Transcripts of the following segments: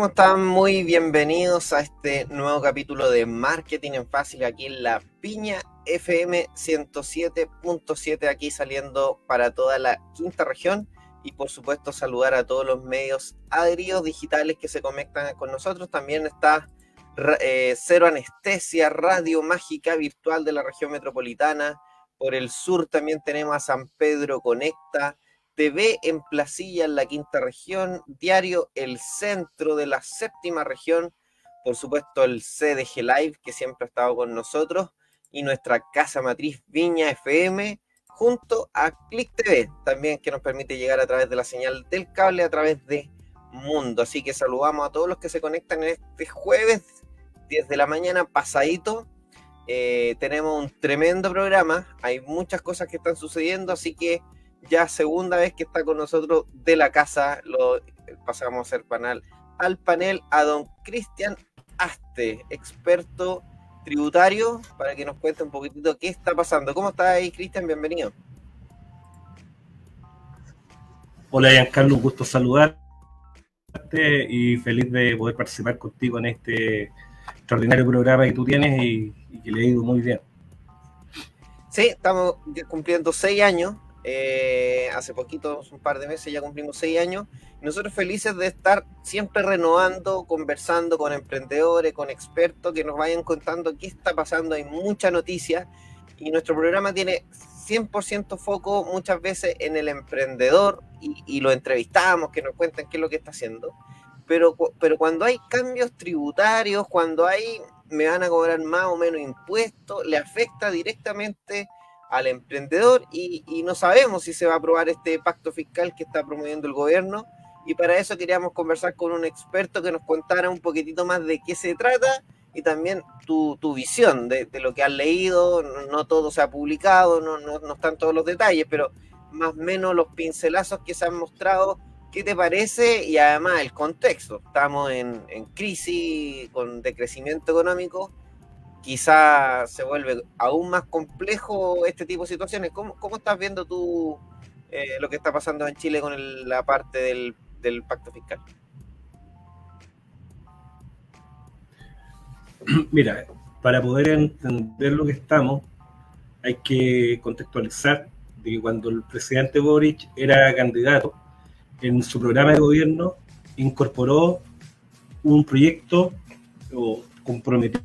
¿Cómo están? Muy bienvenidos a este nuevo capítulo de Marketing en Fácil aquí en La Piña FM 107.7, aquí saliendo para toda la quinta región, y por supuesto saludar a todos los medios adheridos digitales que se conectan con nosotros. También está Cero Anestesia, Radio Mágica Virtual de la región metropolitana. Por el sur también tenemos a San Pedro Conecta, TV en Placilla en la quinta región, Diario El Centro de la séptima región, por supuesto el CDG Live que siempre ha estado con nosotros, y nuestra casa matriz Viña FM, junto a Click TV, también, que nos permite llegar a través de la señal del cable a través de Mundo. Así que saludamos a todos los que se conectan en este jueves, 10 de la mañana pasadito. Tenemos un tremendo programa, hay muchas cosas que están sucediendo, así que ya segunda vez que está con nosotros de la casa, lo pasamos a hacer al panel a don Cristian Aste, experto tributario, para que nos cuente un poquitito qué está pasando. ¿Cómo estás ahí, Cristian? Bienvenido. Hola, Giancarlo, un gusto saludarte y feliz de poder participar contigo en este extraordinario programa que tú tienes y que le ha ido muy bien. Sí, estamos cumpliendo 6 años. Hace poquito, un par de meses ya cumplimos 6 años. Nosotros felices de estar siempre renovando, conversando con emprendedores, con expertos que nos vayan contando qué está pasando. Hay mucha noticia y nuestro programa tiene 100% foco muchas veces en el emprendedor y lo entrevistamos, que nos cuenten qué es lo que está haciendo. Pero cuando hay cambios tributarios, cuando hay me van a cobrar más o menos impuestos, le afecta directamente al emprendedor y no sabemos si se va a aprobar este pacto fiscal que está promoviendo el gobierno, y para eso queríamos conversar con un experto que nos contara un poquitito más de qué se trata y también tu visión de lo que has leído. No todo se ha publicado, no están todos los detalles, pero más o menos los pincelazos que se han mostrado. ¿Qué te parece? Y además el contexto, estamos en crisis, con decrecimiento económico. Quizá se vuelve aún más complejo este tipo de situaciones. ¿Cómo estás viendo tú lo que está pasando en Chile con la parte del pacto fiscal? Mira, para poder entender lo que estamos, hay que contextualizar de que cuando el presidente Boric era candidato, en su programa de gobierno incorporó un proyecto o comprometió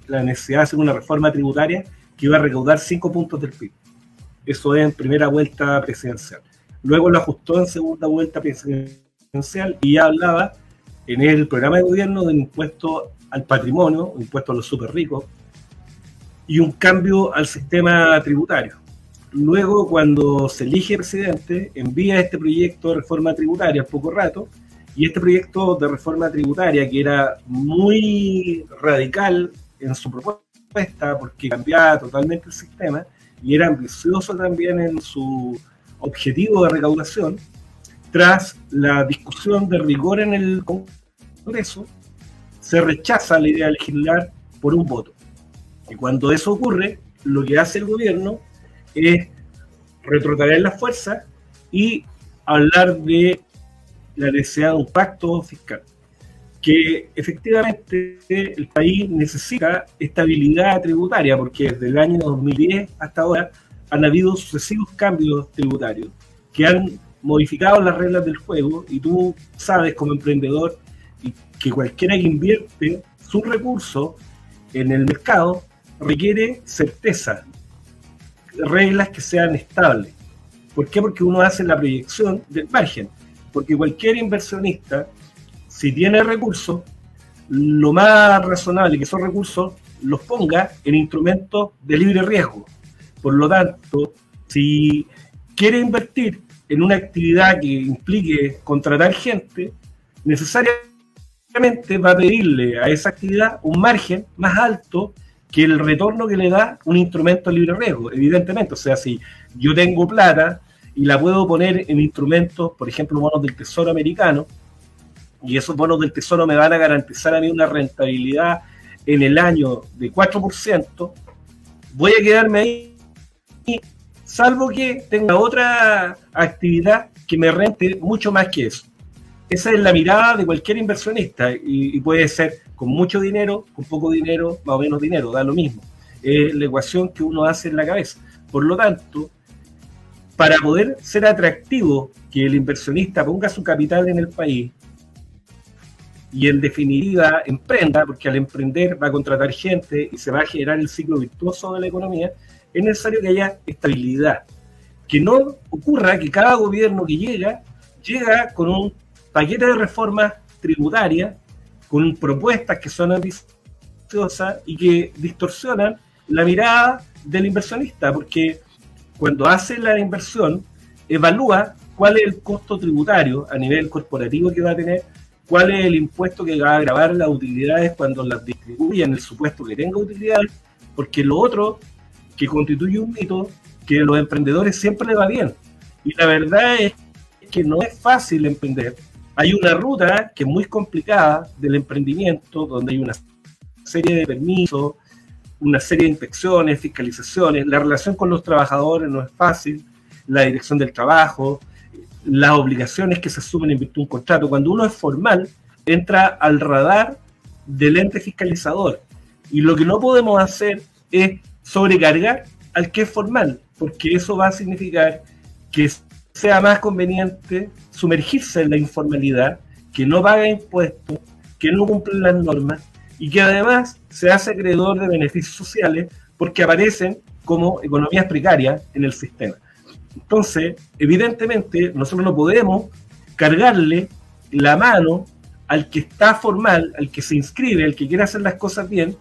la necesidad de hacer una reforma tributaria que iba a recaudar 5 puntos del PIB. Eso es en primera vuelta presidencial. Luego lo ajustó en segunda vuelta presidencial y ya hablaba en el programa de gobierno del impuesto al patrimonio, un impuesto a los súper ricos y un cambio al sistema tributario. Luego, cuando se elige presidente, envía este proyecto de reforma tributaria al poco rato, y este proyecto de reforma tributaria, que era muy radical en su propuesta, porque cambiaba totalmente el sistema, y era ambicioso también en su objetivo de recaudación, tras la discusión de rigor en el Congreso, se rechaza la idea de legislar por un voto. Y cuando eso ocurre, lo que hace el gobierno es retrotraer las fuerzas y hablar de la necesidad de un pacto fiscal, que efectivamente el país necesita estabilidad tributaria, porque desde el año 2010 hasta ahora han habido sucesivos cambios tributarios que han modificado las reglas del juego, y tú sabes como emprendedor que cualquiera que invierte sus recursos en el mercado requiere certeza, reglas que sean estables. ¿Por qué? Porque uno hace la proyección del margen. Porque cualquier inversionista, si tiene recursos, lo más razonable que esos recursos los ponga en instrumentos de libre riesgo. Por lo tanto, si quiere invertir en una actividad que implique contratar gente, necesariamente va a pedirle a esa actividad un margen más alto que el retorno que le da un instrumento de libre riesgo, evidentemente. O sea, si yo tengo plata y la puedo poner en instrumentos, por ejemplo, bonos del Tesoro americano, y esos bonos del Tesoro me van a garantizar a mí una rentabilidad en el año de 4%, voy a quedarme ahí, salvo que tenga otra actividad que me rente mucho más que eso. esa es la mirada de cualquier inversionista y puede ser con mucho dinero, con poco dinero, más o menos dinero, da lo mismo. Es la ecuación que uno hace en la cabeza. Por lo tanto, para poder ser atractivo que el inversionista ponga su capital en el país y en definitiva emprenda, porque al emprender va a contratar gente y se va a generar el ciclo virtuoso de la economía, es necesario que haya estabilidad. Que no ocurra que cada gobierno que llega con un paquete de reformas tributarias, con propuestas que son ambiciosas y que distorsionan la mirada del inversionista, porque cuando hace la inversión, evalúa cuál es el costo tributario a nivel corporativo que va a tener, cuál es el impuesto que va a gravar las utilidades cuando las distribuya en el supuesto que tenga utilidades, porque lo otro que constituye un mito, que a los emprendedores siempre les va bien. Y la verdad es que no es fácil emprender. Hay una ruta que es muy complicada del emprendimiento, donde hay una serie de permisos, una serie de inspecciones, fiscalizaciones, la relación con los trabajadores no es fácil, la dirección del trabajo, las obligaciones que se asumen en virtud de un contrato. Cuando uno es formal, entra al radar del ente fiscalizador. Y lo que no podemos hacer es sobrecargar al que es formal, porque eso va a significar que sea más conveniente sumergirse en la informalidad, que no paga impuestos, que no cumple las normas y que además se hace acreedor de beneficios sociales porque aparecen como economías precarias en el sistema. Entonces, evidentemente, nosotros no podemos cargarle la mano al que está formal, al que se inscribe, al que quiere hacer las cosas bien,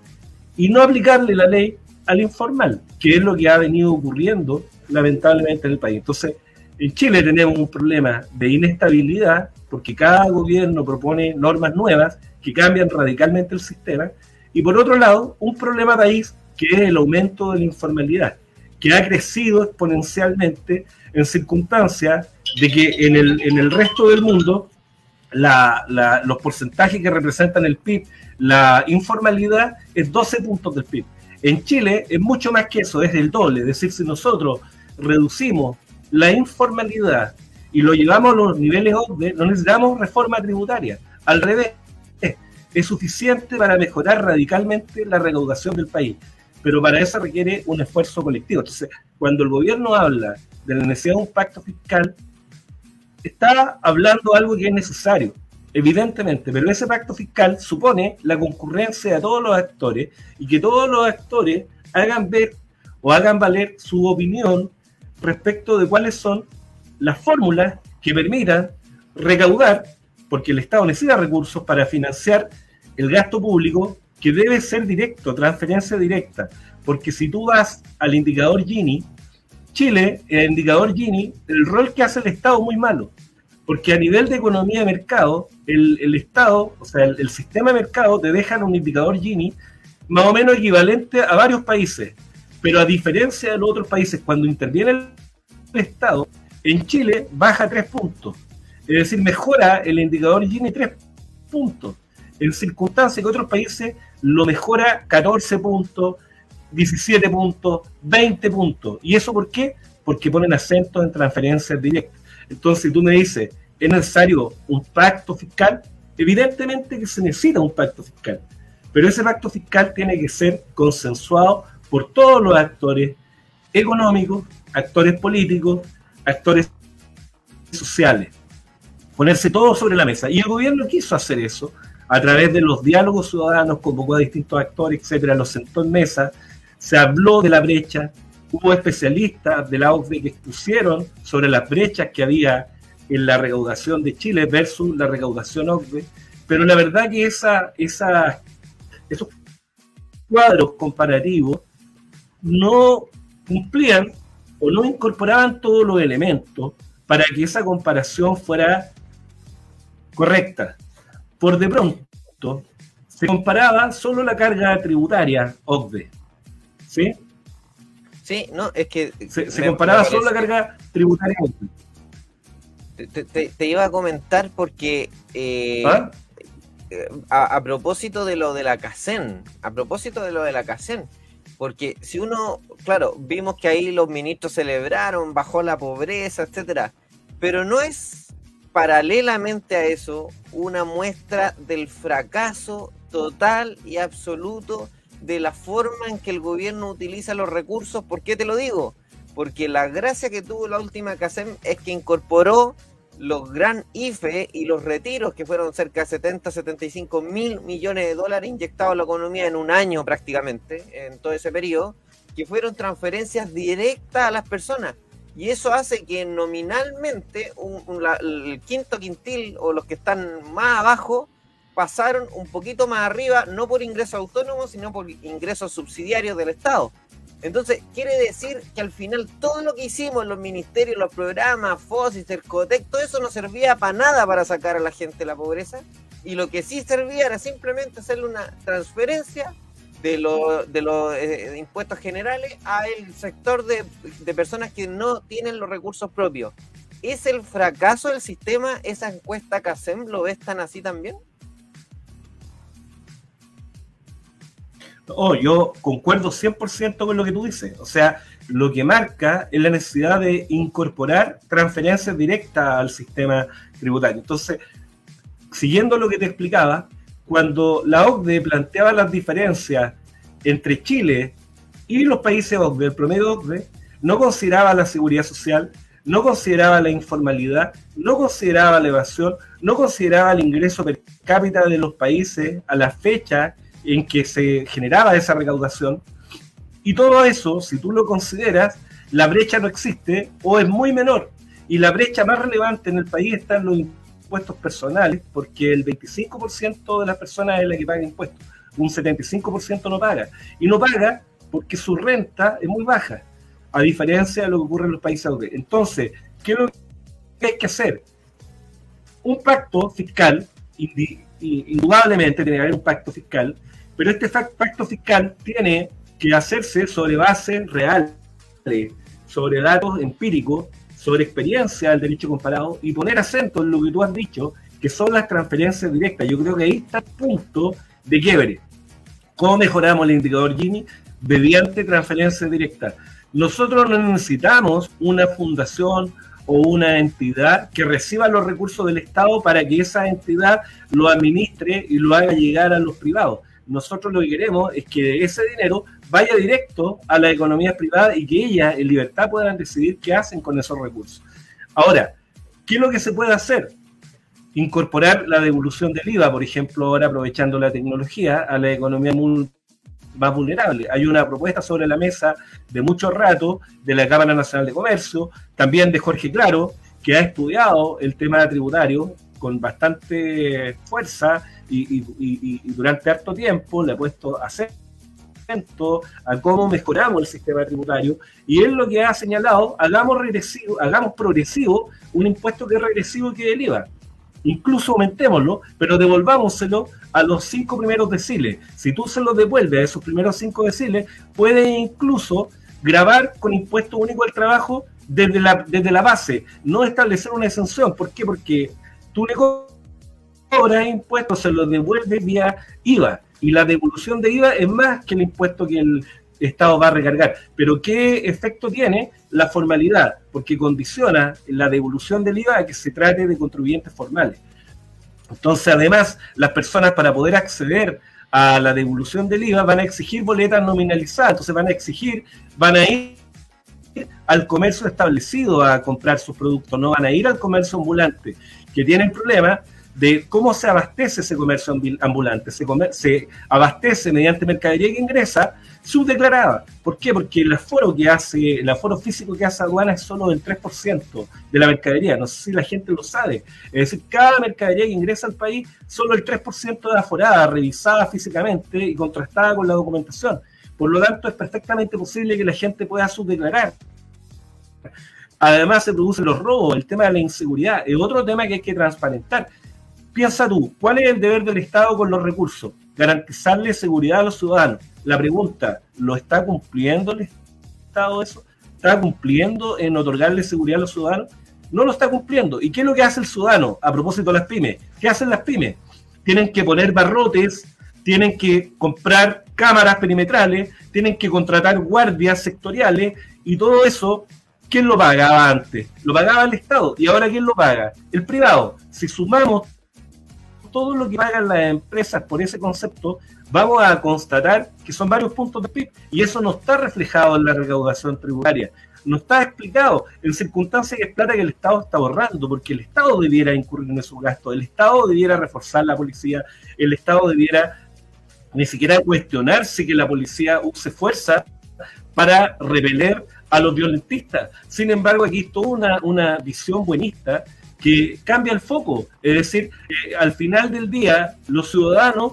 y no aplicarle la ley al informal, que es lo que ha venido ocurriendo lamentablemente en el país. Entonces, en Chile tenemos un problema de inestabilidad, porque cada gobierno propone normas nuevas que cambian radicalmente el sistema, y por otro lado, un problema país que es el aumento de la informalidad, que ha crecido exponencialmente en circunstancias de que en el resto del mundo los porcentajes que representan el PIB, la informalidad es 12 puntos del PIB. En Chile es mucho más que eso, es el doble. Es decir, si nosotros reducimos la informalidad y lo llevamos a los niveles OCDE, no necesitamos reforma tributaria. Al revés, es suficiente para mejorar radicalmente la recaudación del país. Pero para eso requiere un esfuerzo colectivo. Entonces, cuando el gobierno habla de la necesidad de un pacto fiscal, está hablando de algo que es necesario, evidentemente, pero ese pacto fiscal supone la concurrencia de todos los actores y que todos los actores hagan ver o hagan valer su opinión respecto de cuáles son las fórmulas que permitan recaudar, porque el Estado necesita recursos para financiar el gasto público, que debe ser directo, transferencia directa, porque si tú vas al indicador Gini, Chile, el indicador Gini, el rol que hace el Estado es muy malo, porque a nivel de economía de mercado, el Estado, o sea, el sistema de mercado te deja un indicador Gini más o menos equivalente a varios países, pero a diferencia de los otros países, cuando interviene el Estado, en Chile baja 3 puntos, es decir, mejora el indicador Gini 3 puntos, en circunstancias que otros países lo mejora 14 puntos, 17 puntos, 20 puntos. ¿Y eso por qué? Porque ponen acentos en transferencias directas. Entonces, si tú me dices, ¿es necesario un pacto fiscal? Evidentemente que se necesita un pacto fiscal, pero ese pacto fiscal tiene que ser consensuado por todos los actores económicos, actores políticos, actores sociales. Ponerse todo sobre la mesa. Y el gobierno quiso hacer eso a través de los diálogos ciudadanos, convocó a distintos actores, etcétera, los sentó en mesa, se habló de la brecha, hubo especialistas de la OCDE que expusieron sobre las brechas que había en la recaudación de Chile versus la recaudación OCDE, pero la verdad que esos cuadros comparativos no cumplían o no incorporaban todos los elementos para que esa comparación fuera correcta. Por de pronto, se comparaba solo la carga tributaria OCDE, ¿sí? Sí, no, es que... Se comparaba solo la carga tributaria OCDE. Te iba a comentar porque... a propósito de lo de la CACEN, porque si uno, claro, vimos que ahí los ministros celebraron, bajó la pobreza, etcétera, pero no es paralelamente a eso, una muestra del fracaso total y absoluto de la forma en que el gobierno utiliza los recursos. ¿Por qué te lo digo? Porque la gracia que tuvo la última CACEM es que incorporó los gran IFE y los retiros, que fueron cerca de 75 mil millones de dólares inyectados a la economía en un año prácticamente, en todo ese periodo, que fueron transferencias directas a las personas. Y eso hace que nominalmente el quinto quintil o los que están más abajo pasaron un poquito más arriba, no por ingresos autónomos, sino por ingresos subsidiarios del Estado. Entonces, quiere decir que al final todo lo que hicimos en los ministerios, los programas, FOSI, Cercotec, todo eso no servía para nada para sacar a la gente de la pobreza, y lo que sí servía era simplemente hacerle una transferencia de los impuestos generales al sector de personas que no tienen los recursos propios. ¿Es el fracaso del sistema esa encuesta CACEM? ¿Lo ves tan así también? Yo concuerdo 100% con lo que tú dices. O sea, lo que marca es la necesidad de incorporar transferencias directas al sistema tributario. Entonces, siguiendo lo que te explicaba, cuando la OCDE planteaba las diferencias entre Chile y los países OCDE, el promedio OCDE, no consideraba la seguridad social, no consideraba la informalidad, no consideraba la evasión, no consideraba el ingreso per cápita de los países a la fecha en que se generaba esa recaudación. Y todo eso, si tú lo consideras, la brecha no existe o es muy menor. Y la brecha más relevante en el país está en los impuestos personales, porque el 25% de las personas es la que paga impuestos, un 75% no paga. Y no paga porque su renta es muy baja, a diferencia de lo que ocurre en los países europeos. Entonces, ¿qué es lo que hay que hacer? Un pacto fiscal, indudablemente tiene que haber un pacto fiscal, pero este pacto fiscal tiene que hacerse sobre bases reales, sobre datos empíricos, sobre experiencia del derecho comparado, y poner acento en lo que tú has dicho, que son las transferencias directas. Yo creo que ahí está el punto de quiebre. ¿Cómo mejoramos el indicador Gini? Mediante transferencias directas. Nosotros no necesitamos una fundación o una entidad que reciba los recursos del Estado para que esa entidad lo administre y lo haga llegar a los privados. Nosotros lo que queremos es que ese dinero vaya directo a la economía privada y que ellas en libertad puedan decidir qué hacen con esos recursos. Ahora, ¿qué es lo que se puede hacer? Incorporar la devolución del IVA, por ejemplo, ahora aprovechando la tecnología, a la economía más vulnerable. Hay una propuesta sobre la mesa de mucho rato de la Cámara Nacional de Comercio, también de Jorge Claro, que ha estudiado el tema tributario con bastante fuerza y durante harto tiempo le ha puesto acento a cómo mejoramos el sistema tributario, y él lo que ha señalado: hagamos progresivo un impuesto que es regresivo, que es el IVA. Incluso aumentémoslo, pero devolvámoselo a los 5 primeros deciles. Si tú se lo devuelves a esos primeros 5 deciles, puedes incluso gravar con impuesto único al trabajo desde la base, no establecer una exención. ¿Por qué? Porque tú le cobras impuestos, se los devuelves vía IVA, y la devolución de IVA es más que el impuesto que el Estado va a recargar. Pero ¿qué efecto tiene? La formalidad, porque condiciona la devolución del IVA a que se trate de contribuyentes formales. Entonces, además, las personas, para poder acceder a la devolución del IVA, van a exigir boletas nominalizadas. Entonces van a ir al comercio establecido a comprar sus productos, no van a ir al comercio ambulante, que tiene el problema de cómo se abastece ese comercio ambulante. Se abastece mediante mercadería que ingresa subdeclarada. ¿Por qué? Porque el aforo físico que hace aduana es solo del 3% de la mercadería. No sé si la gente lo sabe. Es decir, cada mercadería que ingresa al país, solo el 3% de aforada, revisada físicamente y contrastada con la documentación. Por lo tanto, es perfectamente posible que la gente pueda subdeclarar. Además, se producen los robos, el tema de la inseguridad es otro tema que hay que transparentar. Piensa tú, ¿cuál es el deber del Estado con los recursos? Garantizarle seguridad a los ciudadanos. La pregunta, ¿lo está cumpliendo el Estado eso? ¿Está cumpliendo en otorgarle seguridad a los ciudadanos? No lo está cumpliendo. ¿Y qué es lo que hace el ciudadano? A propósito de las pymes, ¿qué hacen las pymes? Tienen que poner barrotes, tienen que comprar cámaras perimetrales, tienen que contratar guardias sectoriales, y todo eso ¿Quién lo pagaba antes? Lo pagaba el Estado. ¿Y ahora quién lo paga? El privado. Si sumamos todo lo que pagan las empresas por ese concepto, vamos a constatar que son varios puntos de PIB, y eso no está reflejado en la recaudación tributaria, no está explicado en circunstancias que es plata que el Estado está ahorrando, porque el Estado debiera incurrir en esos gastos, el Estado debiera reforzar la policía, el Estado debiera ni siquiera cuestionarse que la policía use fuerza para repeler a los violentistas. Sin embargo, aquí es toda una visión buenista que cambia el foco. Es decir, al final del día, los ciudadanos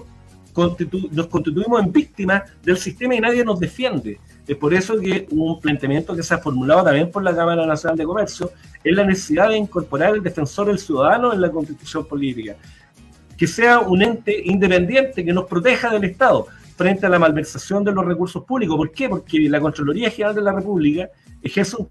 nos constituimos en víctimas del sistema y nadie nos defiende. Es por eso que un planteamiento que se ha formulado también por la Cámara Nacional de Comercio es la necesidad de incorporar el defensor del ciudadano en la constitución política. Que sea un ente independiente que nos proteja del Estado frente a la malversación de los recursos públicos. ¿Por qué? Porque la Contraloría General de la República ejerce un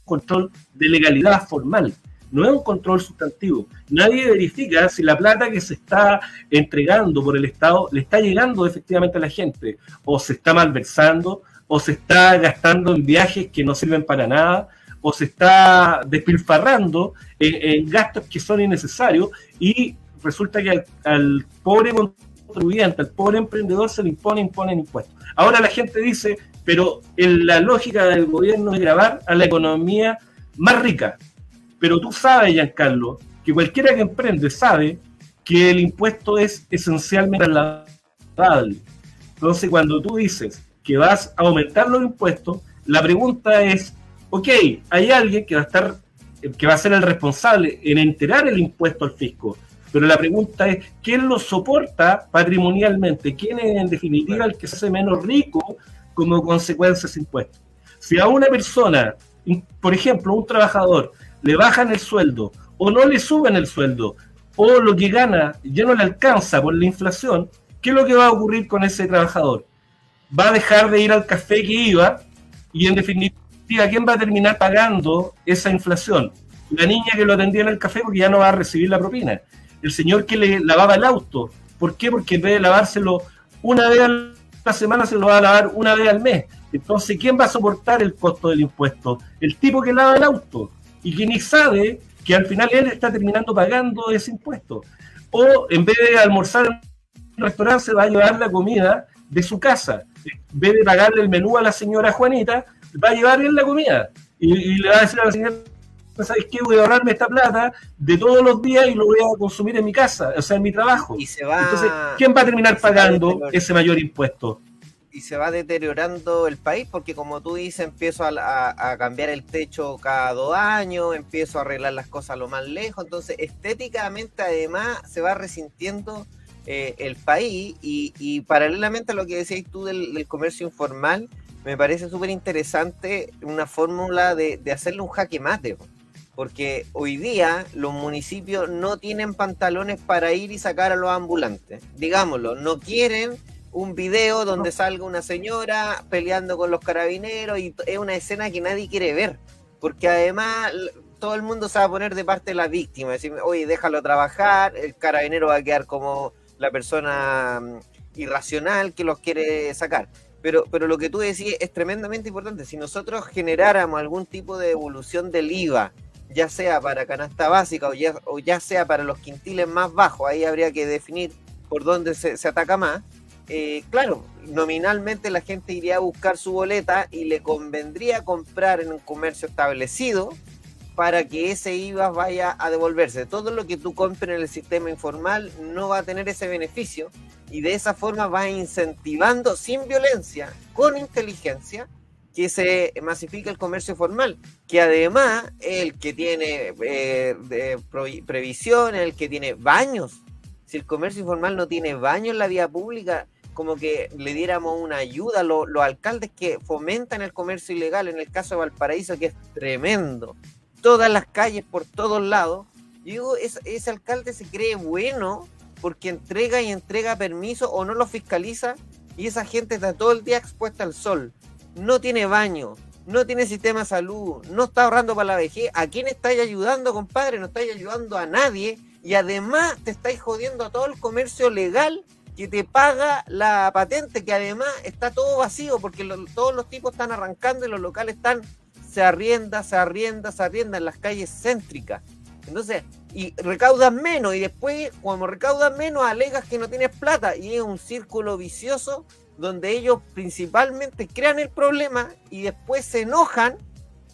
control de legalidad formal, no es un control sustantivo. Nadie verifica si la plata que se está entregando por el Estado le está llegando efectivamente a la gente, o se está malversando, o se está gastando en viajes que no sirven para nada, o se está despilfarrando en gastos que son innecesarios, y resulta que al pobre contribuyente, al pobre emprendedor se le imponen impuestos. Ahora la gente dice, pero en la lógica del gobierno es gravar a la economía más rica. Pero tú sabes, Giancarlo, que cualquiera que emprende sabe que el impuesto es esencialmente trasladable. Entonces, cuando tú dices que vas a aumentar los impuestos, la pregunta es, ok, hay alguien que va a ser el responsable en enterar el impuesto al fisco, pero la pregunta es, ¿quién lo soporta patrimonialmente? ¿Quién es, en definitiva, el que se hace menos rico como consecuencia de ese impuesto? Si a una persona, por ejemplo, un trabajador, le bajan el sueldo, o no le suben el sueldo, o lo que gana ya no le alcanza por la inflación, ¿qué es lo que va a ocurrir con ese trabajador? Va a dejar de ir al café que iba, y en definitiva, ¿quién va a terminar pagando esa inflación? La niña que lo atendía en el café, porque ya no va a recibir la propina. El señor que le lavaba el auto. ¿Por qué? Porque en vez de lavárselo una vez a la semana, se lo va a lavar una vez al mes. Entonces, ¿quién va a soportar el costo del impuesto? El tipo que lava el auto, y que ni sabe que al final él está terminando pagando ese impuesto. O en vez de almorzar en un restaurante, se va a llevar la comida de su casa. En vez de pagarle el menú a la señora Juanita, va a llevar él la comida. Y le va a decir a la señora, ¿sabes qué? Voy a ahorrarme esta plata de todos los días y lo voy a consumir en mi casa, o sea, en mi trabajo. Y se va, entonces, ¿quién va a terminar pagando ese mayor impuesto? Y se va deteriorando el país, porque como tú dices, empiezo a cambiar el techo cada 2 años, empiezo a arreglar las cosas a lo más lejos, entonces estéticamente además se va resintiendo el país, y paralelamente a lo que decías tú del comercio informal, me parece súper interesante una fórmula de hacerle un jaque mate, porque hoy día los municipios no tienen pantalones para ir y sacar a los ambulantes, digámoslo, no quieren un video donde salga una señora peleando con los carabineros, y es una escena que nadie quiere ver, porque además todo el mundo se va a poner de parte de la víctima, decir, oye, déjalo trabajar, el carabinero va a quedar como la persona irracional que los quiere sacar. Pero lo que tú decís es tremendamente importante. Si nosotros generáramos algún tipo de evolución del IVA, ya sea para canasta básica o ya sea para los quintiles más bajos, ahí habría que definir por dónde se ataca más. Claro, nominalmente la gente iría a buscar su boleta y le convendría comprar en un comercio establecido para que ese IVA vaya a devolverse. Todo lo que tú compres en el sistema informal no va a tener ese beneficio, y de esa forma vas incentivando sin violencia, con inteligencia, que se masifique el comercio formal, que además el que tiene previsión, el que tiene baños. Si el comercio informal no tiene baños en la vía pública, como que le diéramos una ayuda a los alcaldes que fomentan el comercio ilegal, en el caso de Valparaíso, que es tremendo, todas las calles por todos lados. Yo digo, ese alcalde se cree bueno porque entrega permiso o no lo fiscaliza, y esa gente está todo el día expuesta al sol, no tiene baño, no tiene sistema de salud, no está ahorrando para la vejez. ¿A quién estáis ayudando, compadre? No estáis ayudando a nadie, y además te estáis jodiendo a todo el comercio legal que te paga la patente, que además está todo vacío porque todos los tipos están arrancando y los locales están se arrienda en las calles céntricas. Entonces, y recaudas menos, y después, como recaudas menos, alegas que no tienes plata, y es un círculo vicioso donde ellos principalmente crean el problema y después se enojan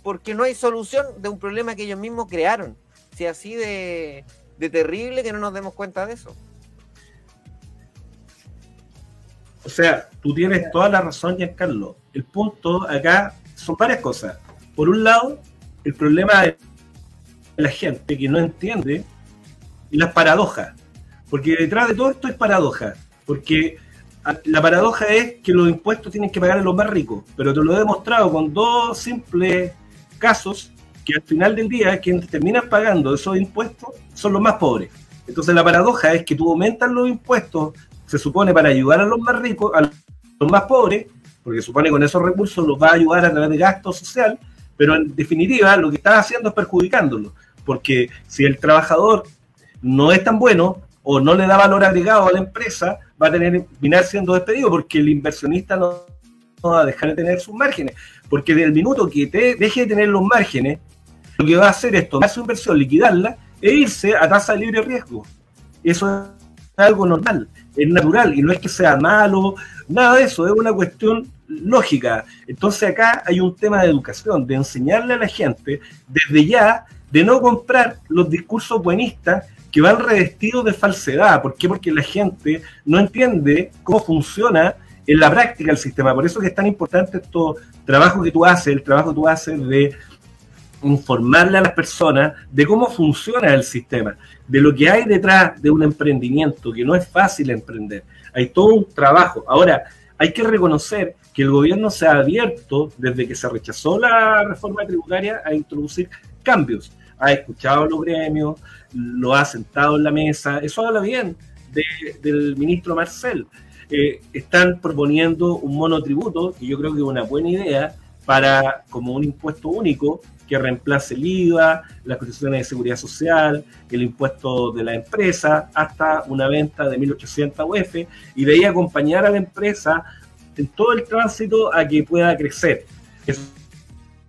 porque no hay solución de un problema que ellos mismos crearon. Si así de terrible que no nos demos cuenta de eso. O sea, tú tienes toda la razón, Giancarlo. El punto acá son varias cosas. Por un lado, el problema de la gente que no entiende las paradojas. Porque detrás de todo esto es paradoja. Porque la paradoja es que los impuestos tienen que pagar a los más ricos. Pero te lo he demostrado con dos simples casos que al final del día quienes terminan pagando esos impuestos son los más pobres. Entonces la paradoja es que tú aumentas los impuestos, se supone para ayudar a los más ricos, a los más pobres, porque supone que con esos recursos los va a ayudar a través de gasto social, pero en definitiva lo que estás haciendo es perjudicándolo, porque si el trabajador no es tan bueno o no le da valor agregado a la empresa, va a terminar siendo despedido, porque el inversionista no va a dejar de tener sus márgenes, porque del minuto que te deje de tener los márgenes, lo que va a hacer es tomar su inversión, liquidarla e irse a tasa de libre riesgo. Eso es algo normal, es natural, y no es que sea malo, nada de eso, es una cuestión lógica. Entonces acá hay un tema de educación, de enseñarle a la gente desde ya, de no comprar los discursos buenistas que van revestidos de falsedad. ¿Por qué? Porque la gente no entiende cómo funciona en la práctica el sistema. Por eso que es tan importante estos trabajos que tú haces, el trabajo que tú haces de informarle a las personas de cómo funciona el sistema, de lo que hay detrás de un emprendimiento, que no es fácil emprender. Hay todo un trabajo. Ahora, hay que reconocer que el gobierno se ha abierto, desde que se rechazó la reforma tributaria, a introducir cambios. Ha escuchado a los gremios, lo ha sentado en la mesa. Eso habla bien del ministro Marcel. Están proponiendo un monotributo, que yo creo que es una buena idea, para como un impuesto único que reemplace el IVA, las cotizaciones de seguridad social, el impuesto de la empresa, hasta una venta de 1.800 UF, y de ahí acompañar a la empresa en todo el tránsito a que pueda crecer. Eso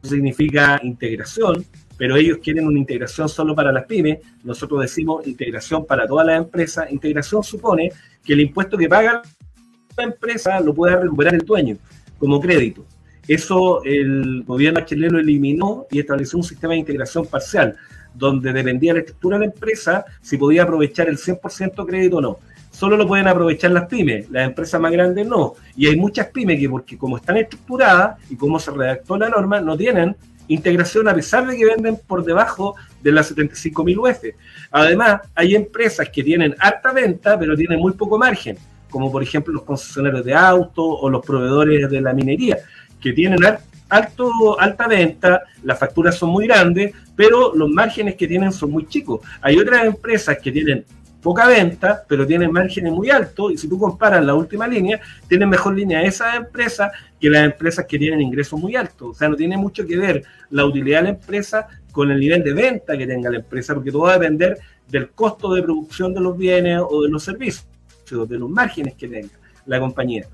significa integración, pero ellos quieren una integración solo para las pymes. Nosotros decimos integración para todas las empresas. Integración supone que el impuesto que paga la empresa lo pueda recuperar el dueño como crédito. Eso el gobierno chileno eliminó y estableció un sistema de integración parcial, donde dependía de la estructura de la empresa si podía aprovechar el 100% crédito o no. Solo lo pueden aprovechar las pymes, las empresas más grandes no. Y hay muchas pymes que, porque como están estructuradas y como se redactó la norma, no tienen integración a pesar de que venden por debajo de las 75.000 UF. Además, hay empresas que tienen harta venta, pero tienen muy poco margen, como por ejemplo los concesionarios de autos o los proveedores de la minería, que tienen alta venta, las facturas son muy grandes, pero los márgenes que tienen son muy chicos. Hay otras empresas que tienen poca venta, pero tienen márgenes muy altos, y si tú comparas la última línea, tienen mejor línea esas empresas que las empresas que tienen ingresos muy altos. O sea, no tiene mucho que ver la utilidad de la empresa con el nivel de venta que tenga la empresa, porque todo va a depender del costo de producción de los bienes o de los servicios, de los márgenes que tenga la compañía.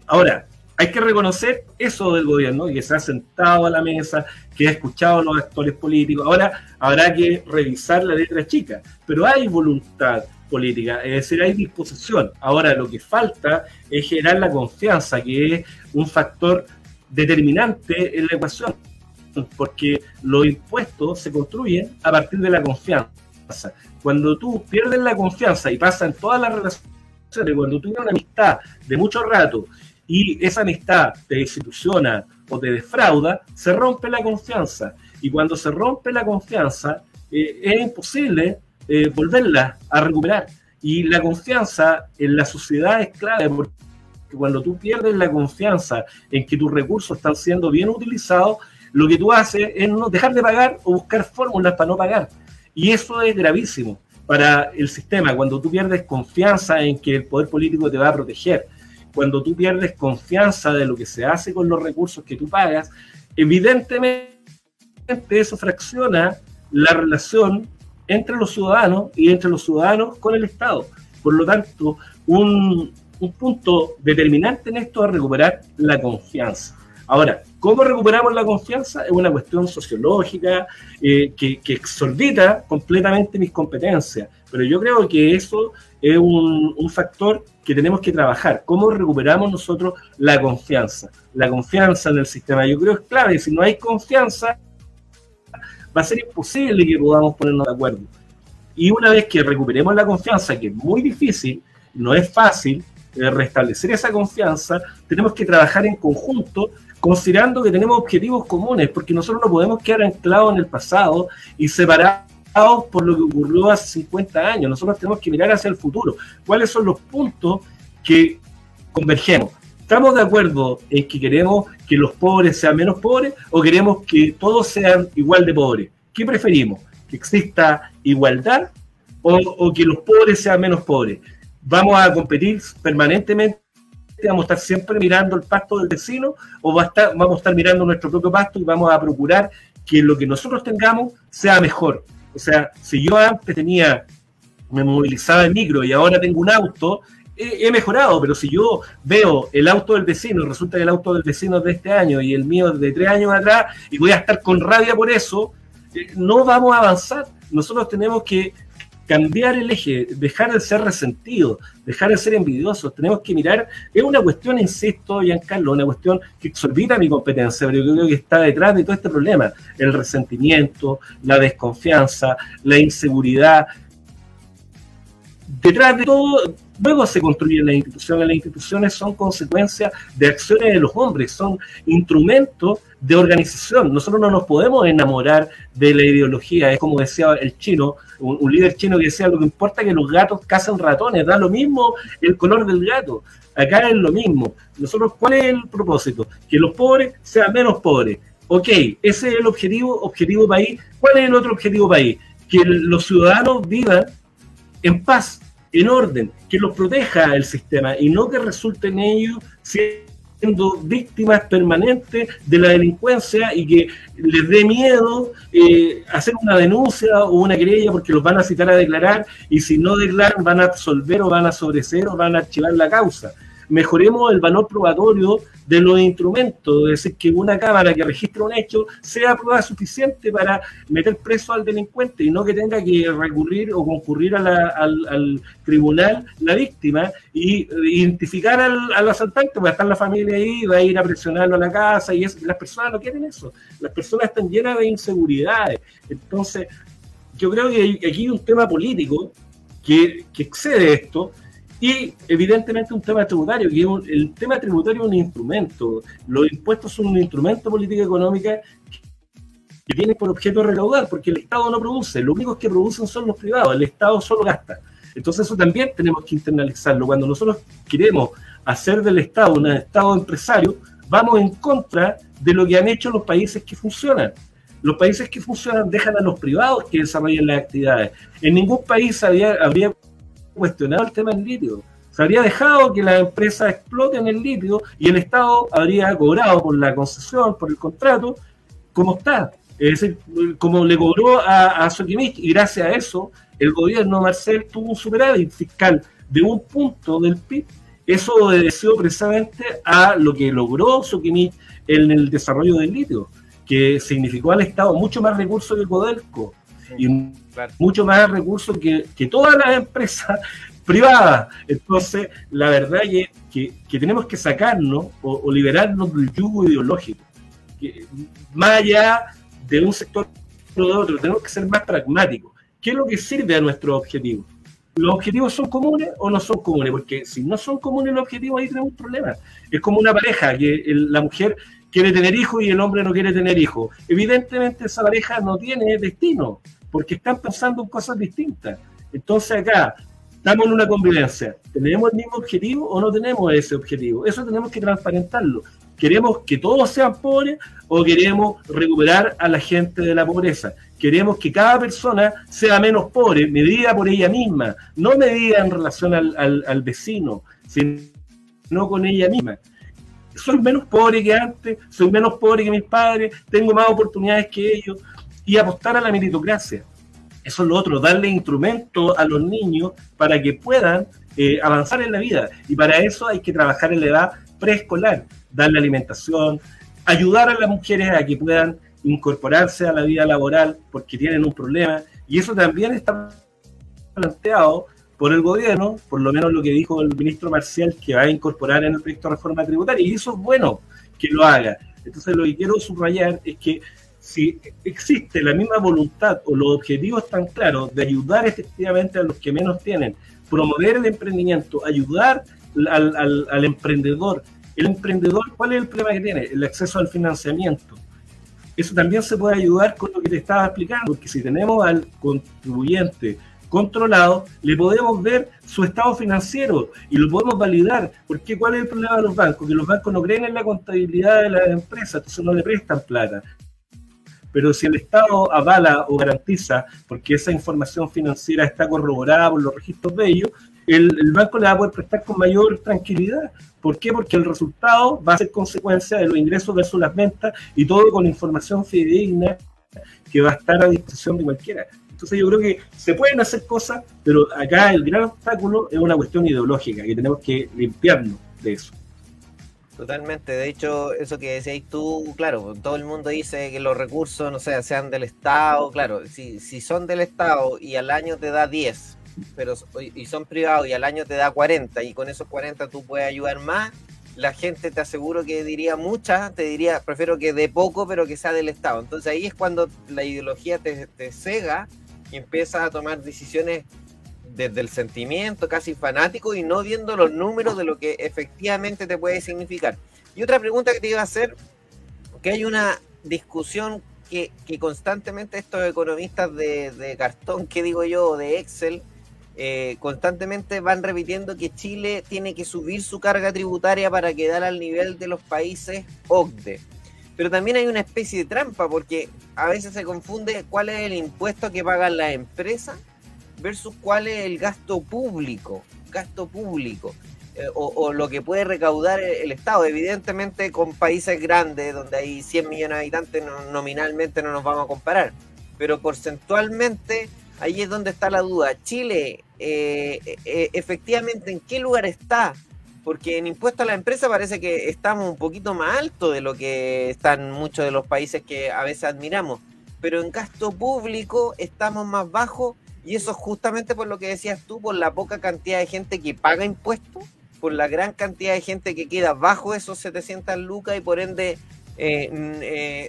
Ahora, hay que reconocer eso del gobierno, que se ha sentado a la mesa, que ha escuchado a los actores políticos. Ahora habrá que revisar la letra chica, pero hay voluntad política, es decir, hay disposición. Ahora lo que falta es generar la confianza, que es un factor determinante en la ecuación, porque los impuestos se construyen a partir de la confianza. Cuando tú pierdes la confianza, y pasa en todas las relaciones, cuando tú tienes una amistad de mucho rato, y esa amistad te desilusiona o te defrauda, se rompe la confianza. Y cuando se rompe la confianza, es imposible volverla a recuperar. Y la confianza en la sociedad es clave, porque cuando tú pierdes la confianza en que tus recursos están siendo bien utilizados, lo que tú haces es no dejar de pagar o buscar fórmulas para no pagar. Y eso es gravísimo para el sistema, cuando tú pierdes confianza en que el poder político te va a proteger. Cuando tú pierdes confianza de lo que se hace con los recursos que tú pagas, evidentemente eso fracciona la relación entre los ciudadanos y entre los ciudadanos con el Estado. Por lo tanto, un punto determinante en esto es recuperar la confianza. Ahora, ¿cómo recuperamos la confianza? Es una cuestión sociológica que exorbita completamente mis competencias, pero yo creo que eso es un factor que tenemos que trabajar. ¿Cómo recuperamos nosotros la confianza? La confianza en el sistema, yo creo que es clave. Si no hay confianza, va a ser imposible que podamos ponernos de acuerdo. Y una vez que recuperemos la confianza, que es muy difícil, no es fácil restablecer esa confianza, tenemos que trabajar en conjunto, considerando que tenemos objetivos comunes, porque nosotros no podemos quedar anclados en el pasado y separados por lo que ocurrió hace 50 años. Nosotros tenemos que mirar hacia el futuro. ¿Cuáles son los puntos que convergemos? ¿Estamos de acuerdo en que queremos que los pobres sean menos pobres o queremos que todos sean igual de pobres? ¿Qué preferimos? ¿Que exista igualdad o que los pobres sean menos pobres? ¿Vamos a competir permanentemente? ¿Vamos a estar siempre mirando el pasto del vecino o vamos a estar mirando nuestro propio pasto y vamos a procurar que lo que nosotros tengamos sea mejor? O sea, si yo antes me movilizaba en micro y ahora tengo un auto, he mejorado, pero si yo veo el auto del vecino, resulta que el auto del vecino es de este año y el mío es de 3 años atrás, y voy a estar con rabia por eso, no vamos a avanzar. Nosotros tenemos que cambiar el eje, dejar de ser resentidos, dejar de ser envidiosos. Tenemos que mirar, es una cuestión, insisto, Giancarlo, una cuestión que exorbita mi competencia, pero yo creo que está detrás de todo este problema: el resentimiento, la desconfianza, la inseguridad. Detrás de todo, luego se construyen las instituciones son consecuencia de acciones de los hombres, son instrumentos de organización. Nosotros no nos podemos enamorar de la ideología, es como decía el chino, un líder chino que decía: lo que importa es que los gatos cazan ratones, da lo mismo el color del gato. Acá es lo mismo. Nosotros, ¿cuál es el propósito? Que los pobres sean menos pobres. Ok, ese es el objetivo país. ¿Cuál es el otro objetivo país? Que los ciudadanos vivan en paz, en orden, que los proteja el sistema y no que resulten ellos siendo víctimas permanentes de la delincuencia y que les dé miedo hacer una denuncia o una querella porque los van a citar a declarar, y si no declaran van a absolver o van a sobreseer o van a archivar la causa. Mejoremos el valor probatorio de los instrumentos, es decir, que una cámara que registre un hecho sea prueba suficiente para meter preso al delincuente y no que tenga que recurrir o concurrir al tribunal la víctima y identificar al asaltante, porque está en la familia ahí, va a ir a presionarlo a la casa, y las personas no quieren eso. Las personas están llenas de inseguridades. Entonces, yo creo que aquí hay un tema político que excede esto. Y evidentemente un tema tributario, que el tema tributario es un instrumento. Los impuestos son un instrumento de política económica que tiene por objeto recaudar, porque el Estado no produce, los únicos que producen son los privados, el Estado solo gasta. Entonces eso también tenemos que internalizarlo. Cuando nosotros queremos hacer del Estado un Estado empresario, vamos en contra de lo que han hecho los países que funcionan. Los países que funcionan dejan a los privados que desarrollen las actividades. En ningún país habría cuestionado el tema del litio. Se habría dejado que las empresas exploten el litio y el Estado habría cobrado por la concesión, por el contrato, como está. Es decir, como le cobró a Soquimich, y gracias a eso el gobierno Marcel tuvo un superávit fiscal de 1 punto del PIB. Eso obedeció precisamente a lo que logró Soquimich en el desarrollo del litio, que significó al Estado mucho más recursos que Codelco, y mucho más recursos que todas las empresas privadas. Entonces, la verdad es que tenemos que sacarnos o liberarnos del yugo ideológico. Más allá de un sector o de otro, tenemos que ser más pragmáticos. ¿Qué es lo que sirve a nuestros objetivos? ¿Los objetivos son comunes o no son comunes? Porque si no son comunes los objetivos, ahí tenemos un problema. Es como una pareja, que la mujer quiere tener hijos y el hombre no quiere tener hijos. Evidentemente esa pareja no tiene destino, porque están pensando en cosas distintas. Entonces acá estamos en una convivencia. ¿Tenemos el mismo objetivo o no tenemos ese objetivo? Eso tenemos que transparentarlo. ¿Queremos que todos sean pobres o queremos recuperar a la gente de la pobreza? Queremos que cada persona sea menos pobre, medida por ella misma, no medida en relación al vecino, sino con ella misma. Soy menos pobre que antes, soy menos pobre que mis padres, tengo más oportunidades que ellos, y apostar a la meritocracia. Eso es lo otro, darle instrumentos a los niños para que puedan avanzar en la vida, y para eso hay que trabajar en la edad preescolar, darle alimentación, ayudar a las mujeres a que puedan incorporarse a la vida laboral porque tienen un problema, y eso también está planteado por el gobierno, por lo menos lo que dijo el ministro Marcial, que va a incorporar en el proyecto de reforma tributaria, y eso es bueno que lo haga. Entonces lo que quiero subrayar es que si existe la misma voluntad o los objetivos están claros de ayudar efectivamente a los que menos tienen, promover el emprendimiento, ayudar al emprendedor. El emprendedor, ¿cuál es el problema que tiene? El acceso al financiamiento. Eso también se puede ayudar con lo que te estaba explicando, porque si tenemos al contribuyente controlado, le podemos ver su estado financiero y lo podemos validar. Porque ¿cuál es el problema de los bancos? Que los bancos no creen en la contabilidad de las empresas, entonces no le prestan plata. Pero si el Estado avala o garantiza, porque esa información financiera está corroborada por los registros de ellos, el banco le va a poder prestar con mayor tranquilidad. ¿Por qué? Porque el resultado va a ser consecuencia de los ingresos versus las ventas, y todo con información fidedigna que va a estar a disposición de cualquiera. Entonces yo creo que se pueden hacer cosas, pero acá el gran obstáculo es una cuestión ideológica, que tenemos que limpiarnos de eso. Totalmente, de hecho, eso que decías tú, claro, todo el mundo dice que los recursos, no sé, sean del Estado, claro, si son del Estado y al año te da 10, y son privados y al año te da 40, y con esos 40 tú puedes ayudar más, la gente te aseguro que diría te diría, prefiero que dé poco, pero que sea del Estado. Entonces ahí es cuando la ideología te cega y empiezas a tomar decisiones desde el sentimiento casi fanático y no viendo los números de lo que efectivamente te puede significar. Y otra pregunta que te iba a hacer, que hay una discusión que constantemente estos economistas de cartón, que digo yo, de Excel, constantemente van repitiendo que Chile tiene que subir su carga tributaria para quedar al nivel de los países OCDE. Pero también hay una especie de trampa, porque a veces se confunde cuál es el impuesto que pagan las empresas versus cuál es el gasto público, o lo que puede recaudar el Estado. Evidentemente con países grandes donde hay 100 millones de habitantes nominalmente no nos vamos a comparar, pero porcentualmente ahí es donde está la duda. Chile, efectivamente, ¿en qué lugar está? Porque en impuesto a la empresa parece que estamos un poquito más alto de lo que están muchos de los países que a veces admiramos, pero en gasto público estamos más bajos. Y eso es justamente por lo que decías tú, por la poca cantidad de gente que paga impuestos, por la gran cantidad de gente que queda bajo esos 700 lucas y por ende,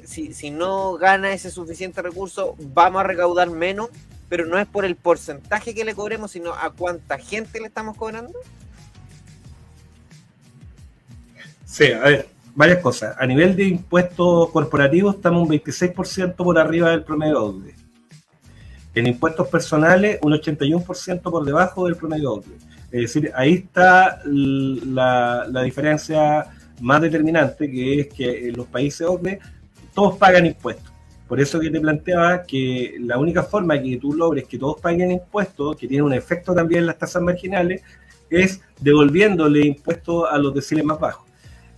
si no gana ese suficiente recurso, vamos a recaudar menos, pero no es por el porcentaje que le cobremos, sino a cuánta gente le estamos cobrando. Sí, a ver, varias cosas. A nivel de impuestos corporativos estamos un 26% por arriba del promedio OCDE. En impuestos personales, un 81% por debajo del promedio OCDE. Es decir, ahí está la diferencia más determinante, que es que en los países OCDE todos pagan impuestos. Por eso que te planteaba que la única forma que tú logres que todos paguen impuestos, que tiene un efecto también en las tasas marginales, es devolviéndole impuestos a los deciles más bajos.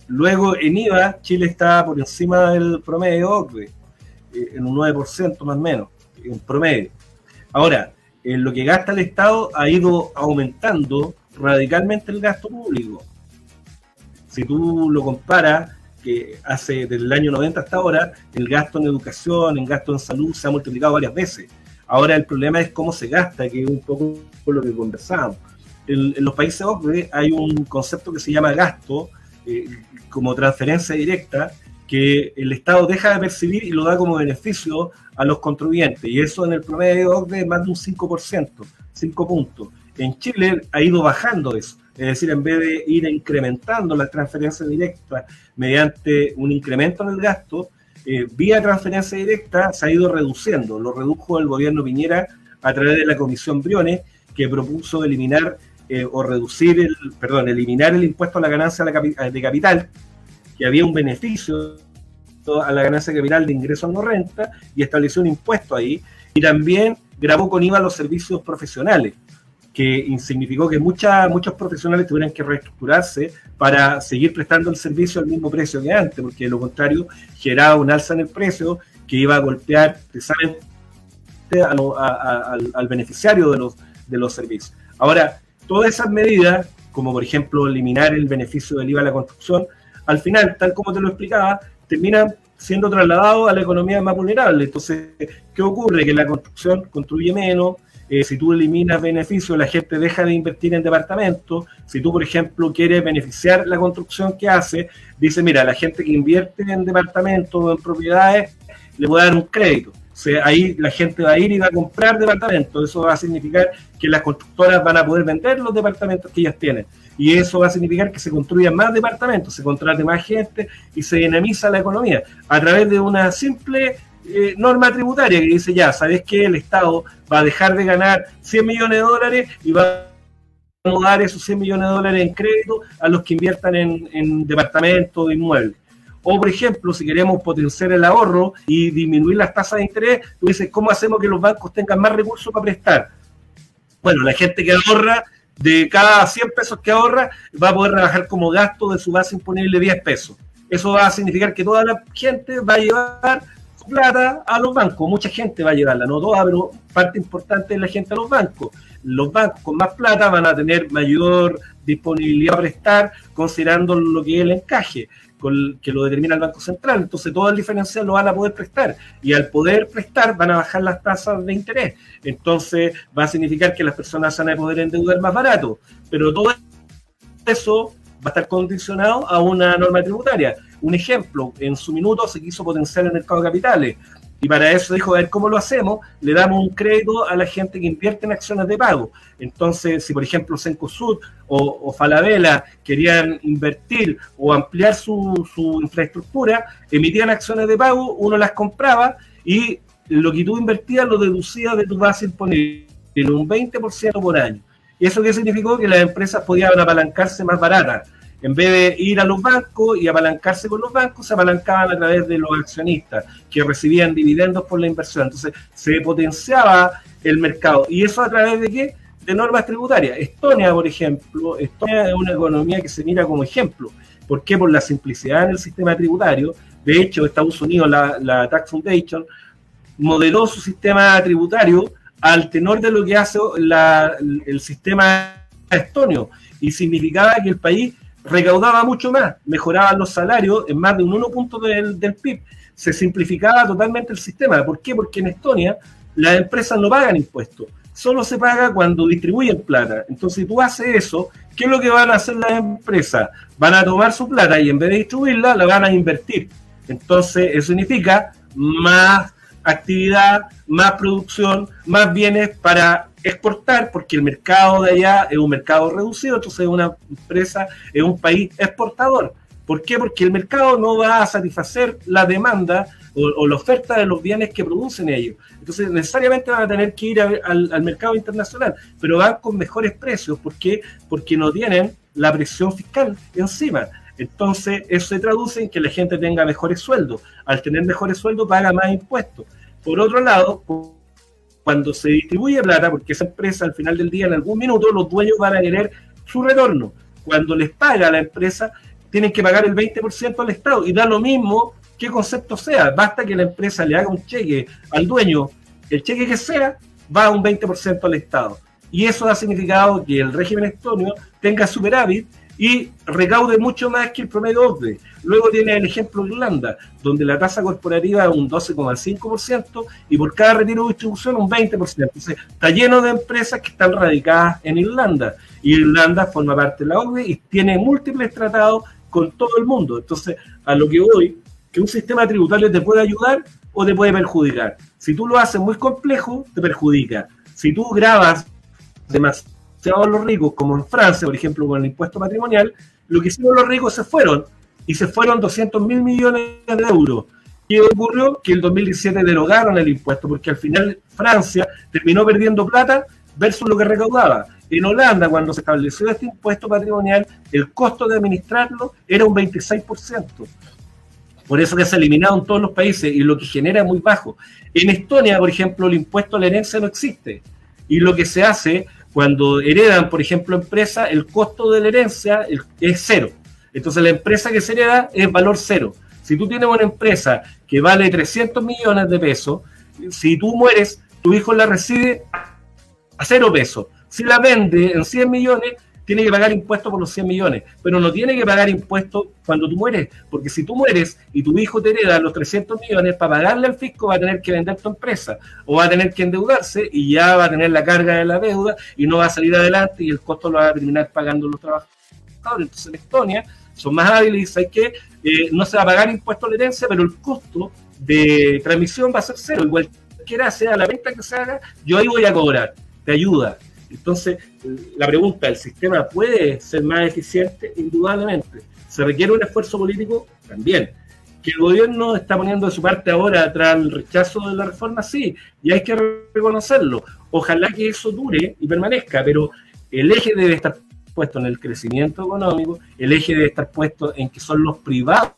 Luego, en IVA, Chile está por encima del promedio OCDE, en un 9% más o menos, en promedio. Ahora, en lo que gasta el Estado ha ido aumentando radicalmente el gasto público. Si tú lo comparas, que hace desde el año 90 hasta ahora, el gasto en educación, en gasto en salud se ha multiplicado varias veces. Ahora el problema es cómo se gasta, que es un poco por lo que conversábamos. En los países OCDE hay un concepto que se llama gasto, como transferencia directa, que el Estado deja de percibir y lo da como beneficio a los contribuyentes, y eso en el promedio OCDE es más de un 5%, 5 puntos. En Chile ha ido bajando eso, es decir, en vez de ir incrementando las transferencias directas mediante un incremento en el gasto, vía transferencia directa se ha ido reduciendo. Lo redujo el gobierno Piñera a través de la Comisión Briones, que propuso eliminar eliminar el impuesto a la ganancia de capital, que había un beneficio a la ganancia de capital de ingresos no renta, y estableció un impuesto ahí, y también gravó con IVA los servicios profesionales, que significó que muchos profesionales tuvieran que reestructurarse para seguir prestando el servicio al mismo precio que antes, porque de lo contrario generaba un alza en el precio que iba a golpear precisamente al beneficiario de los servicios. Ahora, todas esas medidas, como por ejemplo eliminar el beneficio del IVA a la construcción, al final, tal como te lo explicaba, terminan siendo trasladados a la economía más vulnerable. Entonces, ¿qué ocurre? Que la construcción construye menos. Si tú eliminas beneficios, la gente deja de invertir en departamentos. Si tú, por ejemplo, quieres beneficiar la construcción que hace, dice, mira, la gente que invierte en departamentos o en propiedades, le voy a dar un crédito. O sea, ahí la gente va a ir y va a comprar departamentos. Eso va a significar que las constructoras van a poder vender los departamentos que ellas tienen. Y eso va a significar que se construyan más departamentos, se contrate más gente y se dinamiza la economía a través de una simple norma tributaria que dice, ya, ¿sabes qué? El Estado va a dejar de ganar 100 millones de dólares y va a dar esos 100 millones de dólares en crédito a los que inviertan en departamentos o inmuebles. O, por ejemplo, si queremos potenciar el ahorro y disminuir las tasas de interés, tú dices, ¿cómo hacemos que los bancos tengan más recursos para prestar? Bueno, la gente que ahorra, de cada 100 pesos que ahorra, va a poder rebajar como gasto de su base imponible 10 pesos. Eso va a significar que toda la gente va a llevar su plata a los bancos. Mucha gente va a llevarla, no toda, pero parte importante de la gente a los bancos. Los bancos con más plata van a tener mayor disponibilidad a prestar, considerando lo que es el encaje, que lo determina el Banco Central. Entonces todo el diferencial lo van a poder prestar, y al poder prestar van a bajar las tasas de interés. Entonces va a significar que las personas van a poder endeudar más barato, pero todo eso va a estar condicionado a una norma tributaria. Un ejemplo, en su minuto se quiso potenciar el mercado de capitales, y para eso dijo, a ver cómo lo hacemos, le damos un crédito a la gente que invierte en acciones de pago. Entonces, si por ejemplo Cencosud o Falabella querían invertir o ampliar su infraestructura, emitían acciones de pago, uno las compraba y lo que tú invertías lo deducías de tu base imponible, un 20% por año. ¿Y eso qué significó? Que las empresas podían apalancarse más baratas. En vez de ir a los bancos y apalancarse con los bancos, se apalancaban a través de los accionistas que recibían dividendos por la inversión. Entonces, se potenciaba el mercado. ¿Y eso a través de qué? De normas tributarias. Estonia, por ejemplo, Estonia es una economía que se mira como ejemplo. ¿Por qué? Por la simplicidad en el sistema tributario. De hecho, Estados Unidos, la Tax Foundation, modeló su sistema tributario al tenor de lo que hace el sistema estonio. Y significaba que el país recaudaba mucho más, mejoraban los salarios en más de un 1 punto del PIB, se simplificaba totalmente el sistema. ¿Por qué? Porque en Estonia las empresas no pagan impuestos, solo se paga cuando distribuyen plata. Entonces, si tú haces eso, ¿qué es lo que van a hacer las empresas? Van a tomar su plata y en vez de distribuirla, la van a invertir. Entonces, eso significa más actividad, más producción, más bienes para exportar, porque el mercado de allá es un mercado reducido, entonces una empresa es un país exportador. ¿Por qué? Porque el mercado no va a satisfacer la demanda o la oferta de los bienes que producen ellos. Entonces necesariamente van a tener que ir al mercado internacional, pero van con mejores precios. ¿Por qué? Porque no tienen la presión fiscal encima. Entonces eso se traduce en que la gente tenga mejores sueldos. Al tener mejores sueldos paga más impuestos. Por otro lado, cuando se distribuye plata, porque esa empresa al final del día, en algún minuto, los dueños van a querer su retorno. Cuando les paga a la empresa, tienen que pagar el 20% al Estado, y da lo mismo qué concepto sea. Basta que la empresa le haga un cheque al dueño, el cheque que sea, va a un 20% al Estado. Y eso ha significado que el régimen estonio tenga superávit y recaude mucho más que el promedio OCDE. Luego tiene el ejemplo de Irlanda, donde la tasa corporativa es un 12,5% y por cada retiro de distribución un 20%. Entonces, está lleno de empresas que están radicadas en Irlanda, y Irlanda forma parte de la OCDE y tiene múltiples tratados con todo el mundo. Entonces, a lo que voy, que un sistema tributario te puede ayudar o te puede perjudicar. Si tú lo haces muy complejo, te perjudica. Si tú grabas demasiado a los ricos, como en Francia, por ejemplo, con el impuesto patrimonial, lo que hicieron los ricos se fueron 200.000 millones de euros. ¿Qué ocurrió? Que en el 2017 derogaron el impuesto, porque al final Francia terminó perdiendo plata versus lo que recaudaba. En Holanda, cuando se estableció este impuesto patrimonial, el costo de administrarlo era un 26%. Por eso que se ha eliminado en todos los países, y lo que genera es muy bajo. En Estonia, por ejemplo, el impuesto a la herencia no existe. Y lo que se hace, cuando heredan, por ejemplo, empresas, el costo de la herencia es cero. Entonces la empresa que se hereda es valor cero. Si tú tienes una empresa que vale 300 millones de pesos, si tú mueres, tu hijo la recibe a 0 pesos. Si la vende en 100 millones, tiene que pagar impuestos por los 100 millones, pero no tiene que pagar impuestos cuando tú mueres, porque si tú mueres y tu hijo te hereda los 300 millones, para pagarle al fisco va a tener que vender tu empresa, o va a tener que endeudarse y ya va a tener la carga de la deuda y no va a salir adelante y el costo lo va a terminar pagando los trabajadores. Entonces en Estonia son más hábiles y saben que no se va a pagar impuesto a la herencia, pero el costo de transmisión va a ser cero, igual quiera sea la venta que se haga, yo ahí voy a cobrar, te ayuda. Entonces, la pregunta, ¿el sistema puede ser más eficiente? Indudablemente. ¿Se requiere un esfuerzo político? También. ¿Que el gobierno está poniendo de su parte ahora tras el rechazo de la reforma? Sí, y hay que reconocerlo. Ojalá que eso dure y permanezca, pero el eje debe estar puesto en el crecimiento económico, el eje debe estar puesto en que son los privados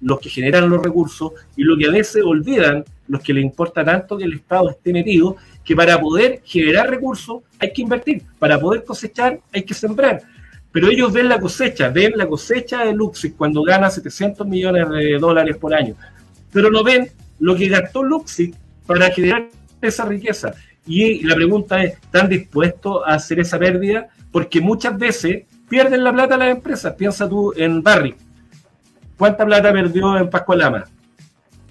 los que generan los recursos y lo que a veces olvidan los que les importa tanto que el Estado esté metido, que para poder generar recursos hay que invertir, para poder cosechar hay que sembrar. Pero ellos ven la cosecha de Luxig cuando gana 700 millones de dólares por año, pero no ven lo que gastó Luxig para generar esa riqueza. Y la pregunta es, ¿están dispuestos a hacer esa pérdida? Porque muchas veces pierden la plata las empresas. Piensa tú en Barrick. ¿Cuánta plata perdió en Pascualama?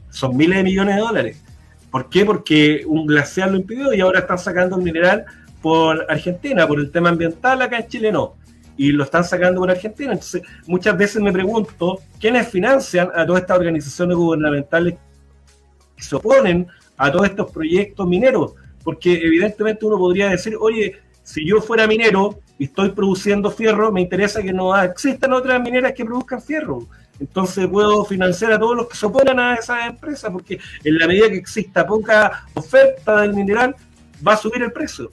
Son miles de millones de dólares. ¿Por qué? Porque un glaciar lo impidió y ahora están sacando el mineral por Argentina, por el tema ambiental. Acá en Chile no, y lo están sacando por Argentina. Entonces muchas veces me pregunto ¿quiénes financian a todas estas organizaciones gubernamentales que se oponen a todos estos proyectos mineros? Porque evidentemente uno podría decir, oye, si yo fuera minero y estoy produciendo fierro, me interesa que no existan otras mineras que produzcan fierro. Entonces puedo financiar a todos los que se oponen a esas empresas, porque en la medida que exista poca oferta del mineral, va a subir el precio.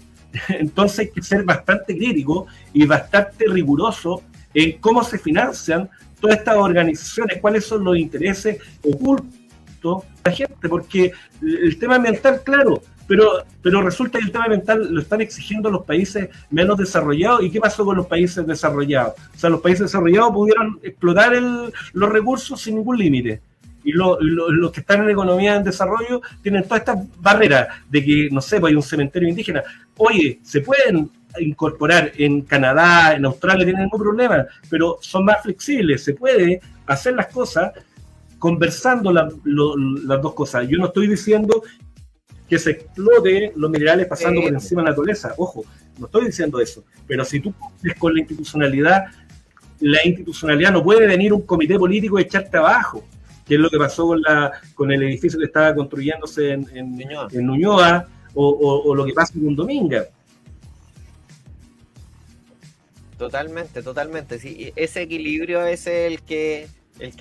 Entonces hay que ser bastante crítico y bastante riguroso en cómo se financian todas estas organizaciones, cuáles son los intereses ocultos de la gente, porque el tema ambiental, claro, pero resulta que el tema ambiental lo están exigiendo los países menos desarrollados. ¿Y qué pasó con los países desarrollados? O sea, los países desarrollados pudieron explotar los recursos sin ningún límite. Y los que están en economía en desarrollo tienen todas estas barreras de que, no sé, pues hay un cementerio indígena. Oye, se pueden incorporar en Canadá, en Australia, tienen ningún problema, pero son más flexibles. Se puede hacer las cosas conversando las dos cosas. Yo no estoy diciendo que se explote los minerales pasando por encima de la naturaleza. Ojo, no estoy diciendo eso. Pero si tú cumples con la institucionalidad no puede venir un comité político y echarte abajo, que es lo que pasó con el edificio que estaba construyéndose en Ñuñoa, o lo que pasa en Dominga. Totalmente. Sí. Ese equilibrio es el que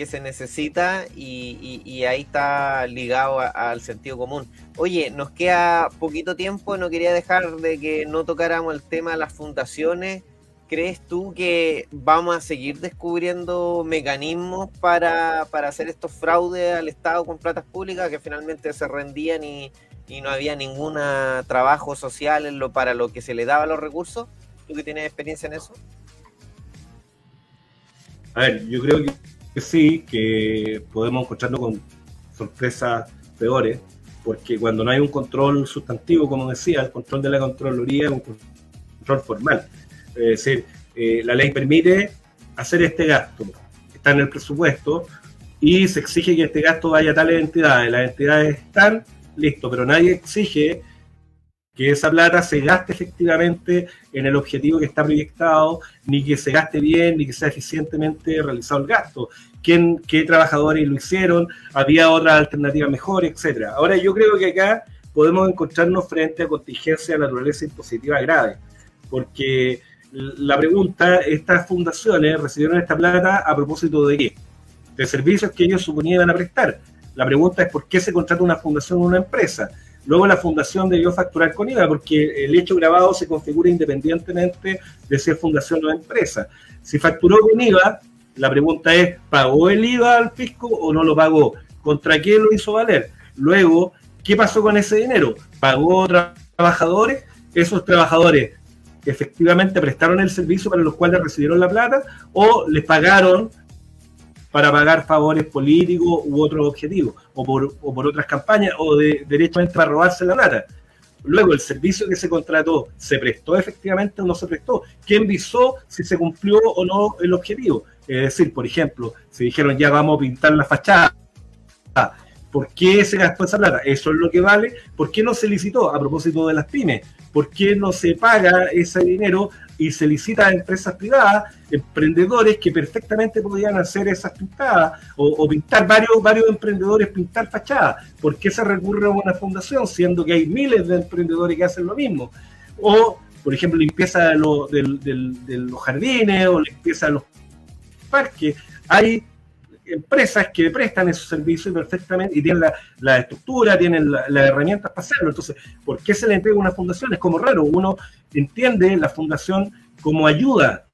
se necesita y ahí está ligado al sentido común. Oye, nos queda poquito tiempo, no quería dejar de que no tocáramos el tema de las fundaciones. ¿Crees tú que vamos a seguir descubriendo mecanismos para hacer estos fraudes al Estado con platas públicas que finalmente se rendían y no había ningún trabajo social para lo que se le daba los recursos? ¿Tú que tienes experiencia en eso? A ver, yo creo que sí, que podemos encontrarnos con sorpresas peores, porque cuando no hay un control sustantivo, como decía, el control de la Contraloría es un control formal. Es decir, la ley permite hacer este gasto, está en el presupuesto, y se exige que este gasto vaya a tales entidades. Las entidades están, listo, pero nadie exige que esa plata se gaste efectivamente en el objetivo que está proyectado, ni que se gaste bien, ni que sea eficientemente realizado el gasto. ¿Qué trabajadores lo hicieron? ¿Había otra alternativa mejor, etcétera? Ahora yo creo que acá podemos encontrarnos frente a contingencias de naturaleza impositiva grave, porque la pregunta, estas fundaciones recibieron esta plata a propósito de qué? De servicios que ellos suponían a prestar. La pregunta es por qué se contrata una fundación o una empresa. Luego la fundación debió facturar con IVA, porque el hecho grabado se configura independientemente de si es fundación o empresa. Si facturó con IVA, la pregunta es, ¿pagó el IVA al fisco o no lo pagó? ¿Contra qué lo hizo valer? Luego, ¿qué pasó con ese dinero? ¿Pagó trabajadores? ¿Esos trabajadores efectivamente prestaron el servicio para los cuales recibieron la plata o les pagaron para pagar favores políticos u otros objetivos, o por otras campañas, o derechamente para robarse la plata? Luego, el servicio que se contrató, ¿se prestó efectivamente o no se prestó? ¿Quién visó si se cumplió o no el objetivo? Es decir, por ejemplo, se dijeron ya vamos a pintar la fachada. ¿Por qué se gastó esa plata? Eso es lo que vale. ¿Por qué no se licitó? A propósito de las pymes, ¿por qué no se paga ese dinero y se licita a empresas privadas, emprendedores que perfectamente podían hacer esas pintadas o pintar varios emprendedores, pintar fachadas? ¿Por qué se recurre a una fundación, siendo que hay miles de emprendedores que hacen lo mismo? O, por ejemplo, limpieza de los jardines o limpieza de los parques. Hay empresas que prestan esos servicios perfectamente y tienen la estructura, tienen las herramientas para hacerlo. Entonces, ¿por qué se le entrega a una fundación? Es como raro. Uno entiende la fundación como ayuda.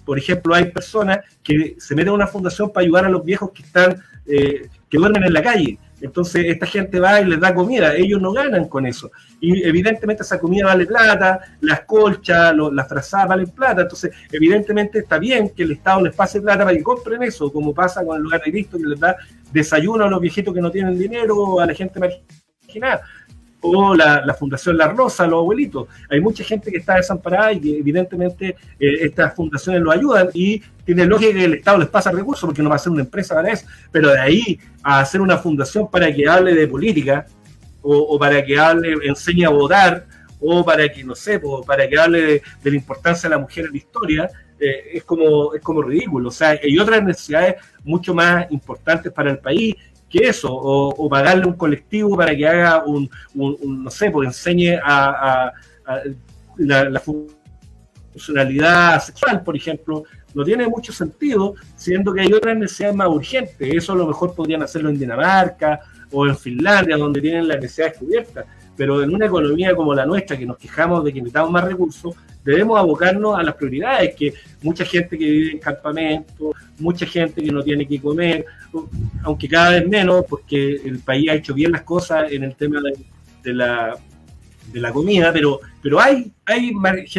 Por ejemplo, hay personas que se meten a una fundación para ayudar a los viejos que están que duermen en la calle. Entonces, esta gente va y les da comida. Ellos no ganan con eso. Y evidentemente esa comida vale plata, las colchas, las frazadas valen plata. Entonces, evidentemente está bien que el Estado les pase plata para que compren eso, como pasa con el Lugar de Cristo, que les da desayuno a los viejitos que no tienen dinero, a la gente marginada. O la Fundación La Rosa, los abuelitos. Hay mucha gente que está desamparada y que evidentemente estas fundaciones lo ayudan y tiene lógica que el Estado les pasa recursos porque no va a ser una empresa para eso, pero de ahí a hacer una fundación para que hable de política o para que enseñe a votar o para que, no sé, para que hable de la importancia de la mujer en la historia, es como ridículo. O sea, hay otras necesidades mucho más importantes para el país que eso, o pagarle un colectivo para que haga no sé, pues enseñe a la funcionalidad sexual, por ejemplo. No tiene mucho sentido, siendo que hay otras necesidades más urgentes. Eso a lo mejor podrían hacerlo en Dinamarca o en Finlandia, donde tienen las necesidades cubiertas. Pero en una economía como la nuestra, que nos quejamos de que necesitamos más recursos, debemos abocarnos a las prioridades, que mucha gente que vive en campamentos, mucha gente que no tiene que comer, aunque cada vez menos, porque el país ha hecho bien las cosas en el tema de la comida, pero hay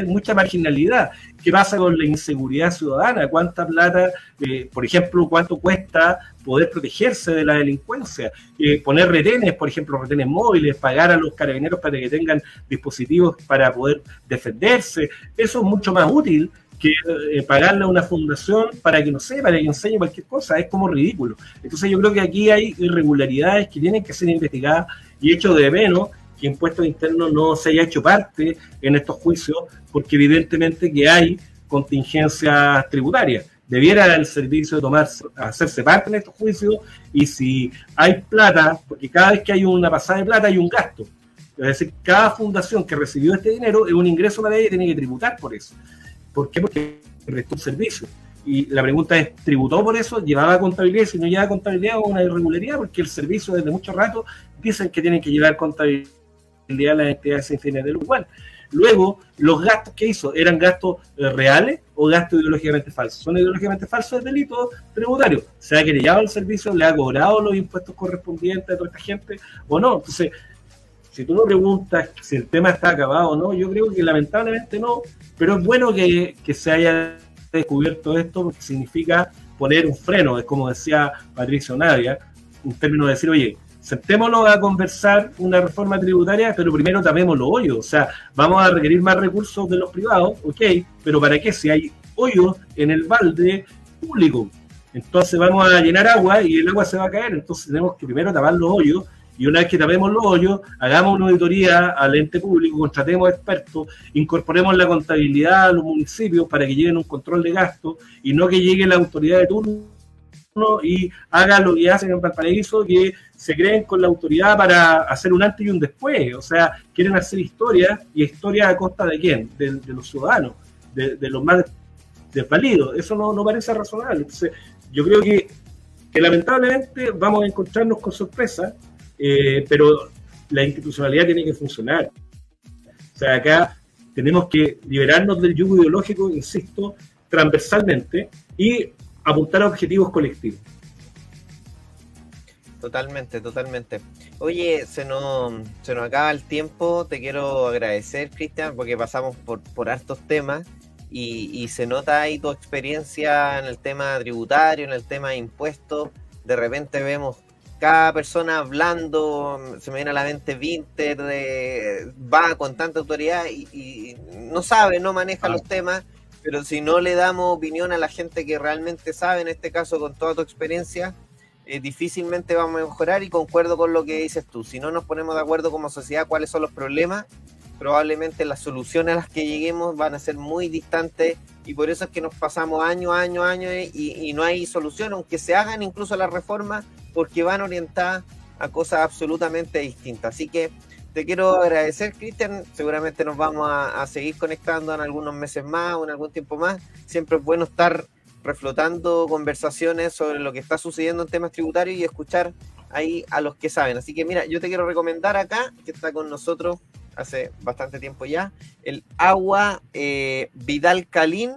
mucha marginalidad. ¿Qué pasa con la inseguridad ciudadana? ¿Cuánta plata, por ejemplo, cuánto cuesta poder protegerse de la delincuencia? Poner retenes, por ejemplo, retenes móviles, pagar a los carabineros para que tengan dispositivos para poder defenderse. Eso es mucho más útil que pagarle a una fundación para que, no sé, para que enseñe cualquier cosa. Es como ridículo. Entonces yo creo que aquí hay irregularidades que tienen que ser investigadas y hecho de menos que Impuestos Internos no se haya hecho parte en estos juicios, porque evidentemente que hay contingencias tributarias. Debiera el servicio hacerse parte en estos juicios, y si hay plata, porque cada vez que hay una pasada de plata hay un gasto. Es decir, cada fundación que recibió este dinero es un ingreso para ella y tiene que tributar por eso. ¿Por qué? Porque prestó un servicio. Y la pregunta es, ¿tributó por eso? ¿Llevaba contabilidad? Si no lleva contabilidad, o una irregularidad, porque el servicio desde mucho rato dicen que tienen que llevar contabilidad a las entidades sin fines de lucro. Igual. Luego, los gastos que hizo, ¿eran gastos reales o gastos ideológicamente falsos? Son ideológicamente falsos, de delito tributario. ¿Se ha querellado el servicio? ¿Le ha cobrado los impuestos correspondientes a toda esta gente o no? Entonces, si tú me preguntas si el tema está acabado o no, yo creo que lamentablemente no, pero es bueno que se haya descubierto esto, porque significa poner un freno. Es como decía Patricio Navia, un término de decir, oye, sentémonos a conversar una reforma tributaria, pero primero tapemos los hoyos. O sea, vamos a requerir más recursos de los privados, ok, pero ¿para qué? Si hay hoyos en el balde público, entonces vamos a llenar agua y el agua se va a caer. Entonces tenemos que primero tapar los hoyos, y una vez que tapemos los hoyos, hagamos una auditoría al ente público, contratemos expertos, incorporemos la contabilidad a los municipios para que lleven un control de gastos, y no que llegue la autoridad de turno y haga lo que hacen en Valparaíso, que se creen con la autoridad para hacer un antes y un después. O sea, quieren hacer historia, y historia a costa de ¿quién? De los ciudadanos, de los más desvalidos. Eso no parece razonable. Entonces, yo creo que lamentablemente vamos a encontrarnos con sorpresas, pero la institucionalidad tiene que funcionar. O sea, acá tenemos que liberarnos del yugo ideológico, insisto, transversalmente, y apuntar a objetivos colectivos. Totalmente. Oye, se nos acaba el tiempo. Te quiero agradecer, Cristian, porque pasamos por hartos temas y se nota ahí tu experiencia en el tema tributario, en el tema de impuestos. De repente vemos cada persona hablando, se me viene a la mente Vinter, va con tanta autoridad y no sabe, no maneja los temas, pero si no le damos opinión a la gente que realmente sabe, en este caso con toda tu experiencia, difícilmente vamos a mejorar, y concuerdo con lo que dices tú. Si no nos ponemos de acuerdo como sociedad cuáles son los problemas, probablemente las soluciones a las que lleguemos van a ser muy distantes, y por eso es que nos pasamos años y no hay solución, aunque se hagan incluso las reformas, porque van orientadas a cosas absolutamente distintas. Así que te quiero agradecer, Cristian. Seguramente nos vamos a seguir conectando en algunos meses más o en algún tiempo más. Siempre es bueno estar reflotando conversaciones sobre lo que está sucediendo en temas tributarios y escuchar ahí a los que saben. Así que mira, yo te quiero recomendar acá, que está con nosotros hace bastante tiempo ya, el agua Vidal Calín,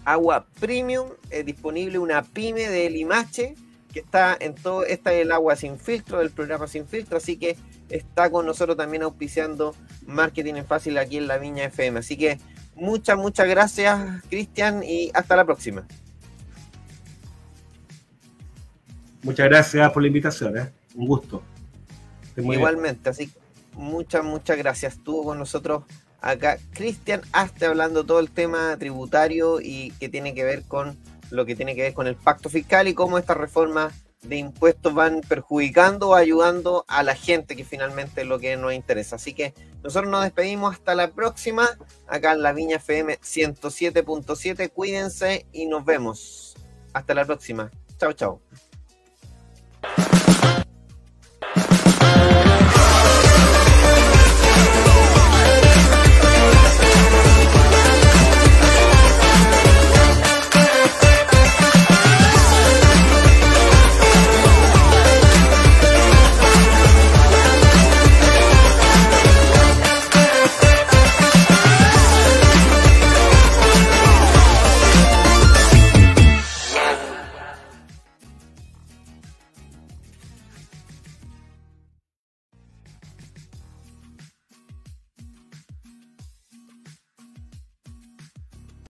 agua premium, disponible, una pyme de Limache, que está en todo. Esta es el agua sin filtro, del programa Sin Filtro, así que está con nosotros también auspiciando Marketing en Fácil aquí en La Viña FM. Así que muchas gracias, Cristian, y hasta la próxima. Muchas gracias por la invitación, un gusto. Igualmente, así que muchas gracias. Estuvo con nosotros acá Cristian Aste hablando todo el tema tributario y que tiene que ver con lo que tiene que ver con el pacto fiscal y cómo estas reformas de impuestos van perjudicando o ayudando a la gente, que finalmente es lo que nos interesa. Así que nosotros nos despedimos hasta la próxima, acá en La Viña FM 107.7. Cuídense y nos vemos. Hasta la próxima. Chao.